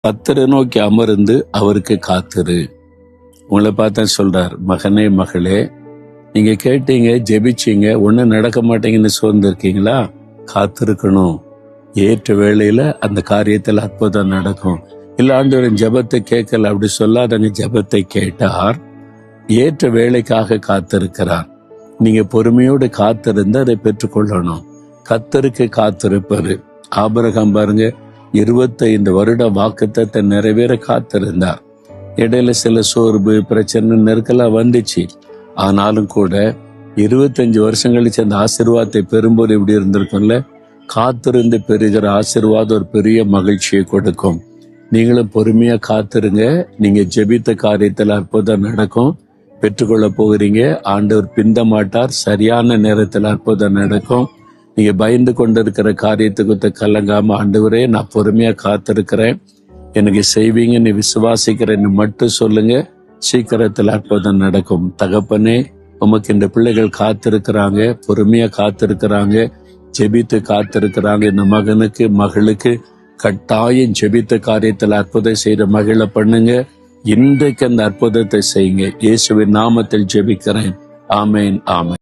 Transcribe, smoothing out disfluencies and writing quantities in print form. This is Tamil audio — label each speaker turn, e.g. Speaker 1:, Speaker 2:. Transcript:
Speaker 1: கர்த்தரை நோக்கி அமர்ந்து அவருக்கு காத்திரு. உங்களை பார்த்தா சொல்றார், மகனே மகளே, நீங்க கேட்டீங்க, ஜெபிச்சீங்க, ஒண்ணும் நடக்க மாட்டேங்கன்னு சோர்ந்திருக்கீங்களா? காத்திருக்கணும். ஏற்ற வேளையில அந்த காரியத்தில் அற்புதம் நடக்கும். இல்ல ஆண்டவரின் ஜெபத்தை கேட்கல அப்படி சொல்லாதங்க. ஜெபத்தை கேட்டார், ஏற்ற வேலைக்காக காத்திருக்கிறார். நீங்க பொறுமையோடு காத்திருந்து அதை பெற்றுக்கொள்ளணும். கர்த்தருக்கு காத்திருப்பது. ஆபிரகாம் பாருங்க, 25 வருட வாக்குத்தத்தத்தை நிறைவேற காத்திருந்தார். இடையில சில சோர்வு, பிரச்சனை, நெருக்கெல்லாம் வந்துச்சு. ஆனாலும் கூட 25 வருஷம் கழிச்சு அந்த ஆசீர்வாதத்தை பெறும்போது எப்படி இருந்திருக்கும்ல? காத்திருந்து பெறுகிற ஆசீர்வாதம் ஒரு பெரிய மகிழ்ச்சியை கொடுக்கும். நீங்களும் பொறுமையா காத்திருங்க. நீங்க ஜெபித்த காரியத்தில் அற்புதம் நடக்கும். பெற்றுக்கொள்ள போகிறீங்க. ஆண்டவர் பிந்த மாட்டார். சரியான நேரத்தில் அற்புதம் நடக்கும். நீங்க பயந்து கொண்டிருக்கிற காரியத்துக்கு கலங்காம, ஆண்டவரே நான் பொறுமையா காத்திருக்கிறேன், எனக்கு செய்வீங்கன்னு விசுவாசிக்கிறேன்னு மட்டும் சொல்லுங்க. சீக்கிரத்தில் அற்புதம் நடக்கும். தகப்பனே, உமக்கு இந்த பிள்ளைகள் காத்திருக்கிறாங்க, பொறுமையா காத்திருக்கிறாங்க, ஜெபித்து காத்திருக்கிறாங்க. இந்த மகனுக்கு மகளுக்கு கட்டாயம் ஜெபித்த காரியத்தில் அற்புதம் செய்த மகிழ பண்ணுங்க. இன்றைக்கு அந்த அற்புதத்தை செய்யுங்க. இயேசுவின் நாமத்தில் ஜெபிக்கிறேன். ஆமேன், ஆமேன்.